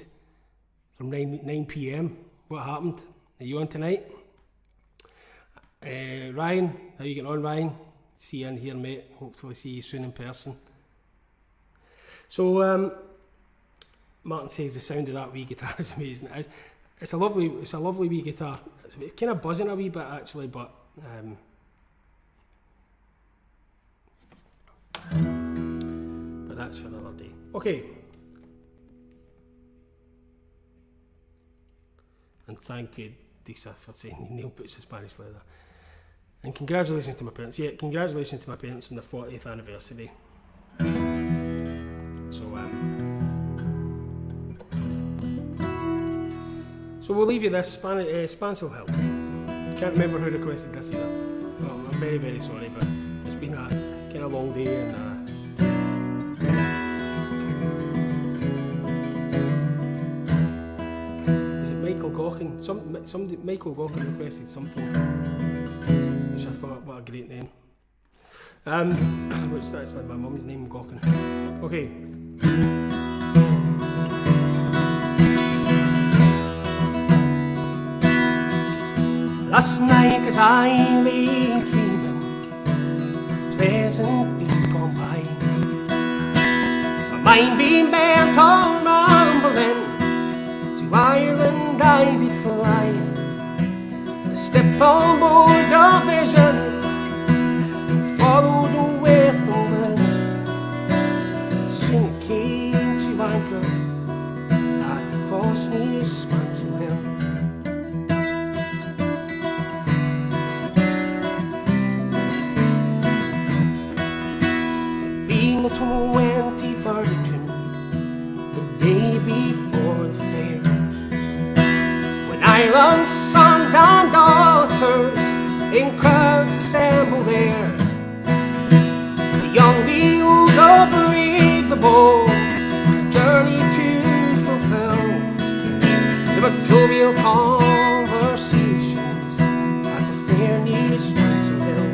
from 9 p.m. What happened? Are you on tonight? Ryan, how you getting on, Ryan? See you in here, mate. Hopefully see you soon in person. So Martin says the sound of that wee guitar is amazing. It's a lovely wee guitar. It's kind of buzzing a wee bit actually, but that's for another day. Okay. And thank you, Disa, for saying nail puts the Spanish leather. And congratulations to my parents. Yeah, congratulations to my parents on their 40th anniversary. So we'll leave you this, Spancel Hill. Can't remember who requested this either. Well, I'm very, very sorry, but it's been a kind of long day, and was it Michael Gawkin? Somebody, Michael Gawkin requested something, which I thought, what a great name. Which is actually my mum's name, Gawkin. Okay. Last night as I lay dreaming of pleasant days gone by, my mind being bent on rambling, to Ireland I did fly. I stepped on board a vision, followed with the wind. Soon it came to anchor at the cross near Spancel Hill. The 23rd of June, the day before the fair, when Ireland's sons and daughters in crowds assemble there. The young, the old, the brave, the bold, journey to fulfill. There were jovial conversations at the fair near Spancel Hill.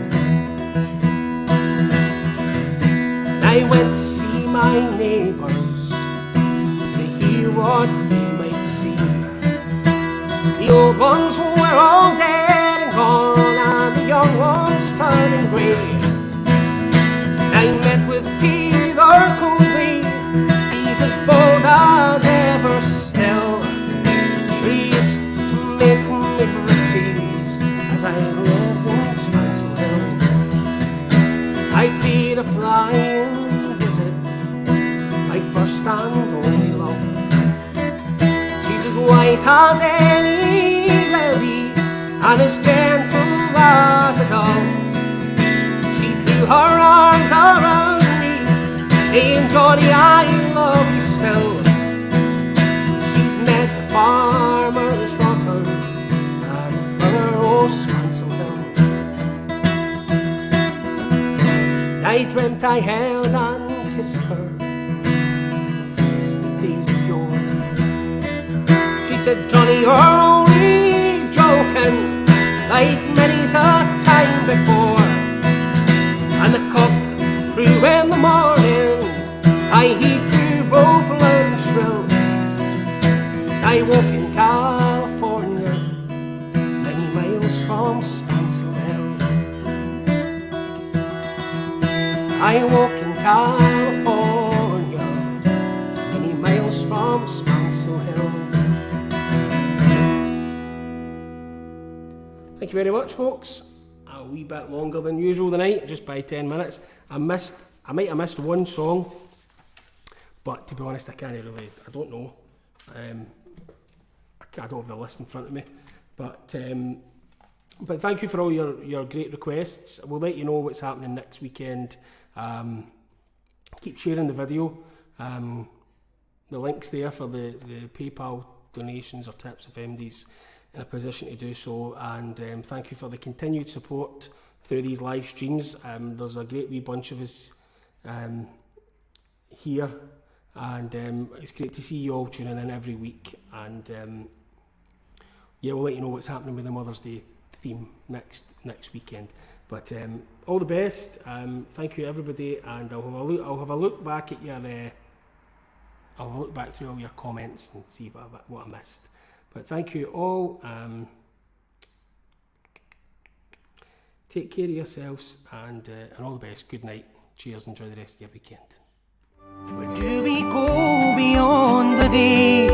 I went to see my neighbours to hear what they might see. The old ones were all dead and gone, and the young ones turning grey. I met with Peter Colby, he's as bold as ever still. Sure, he used to make me riches as I lived in Spancel Hill. I paid a flying visit, my first and only love. She's as white as any lady, and as gentle as a dove. She threw her arms around me, saying, Johnny, I love you still. She's met the farmer's daughter at the further old Spancel Hill. I dreamt I held and kissed her as in the days of yore. She said, Johnny, you're only joking, like many's a time before. And the cock crew in the morning, I heed crew both loud and shrill. I woke in California, many miles from Spancel Hill. I walk in California, many miles from Spancel Hill. Thank you very much, folks. A wee bit longer than usual tonight, just by 10 minutes. I might have missed one song, but to be honest, I can't really, I don't know. I don't have the list in front of me, but thank you for all your great requests. We'll let you know what's happening next weekend. Keep sharing the video. The link's there for the PayPal donations or tips if MD's in a position to do so, and thank you for the continued support through these live streams. There's a great wee bunch of us here, and it's great to see you all tuning in every week, and yeah, we'll let you know what's happening with the Mother's Day theme next weekend. But all the best. Thank you everybody, and I'll have a look back at your I'll look back through all your comments and see what I missed. But thank you all. Take care of yourselves, and all the best. Good night. Cheers. Enjoy the rest of your weekend. Where do we go beyond the day?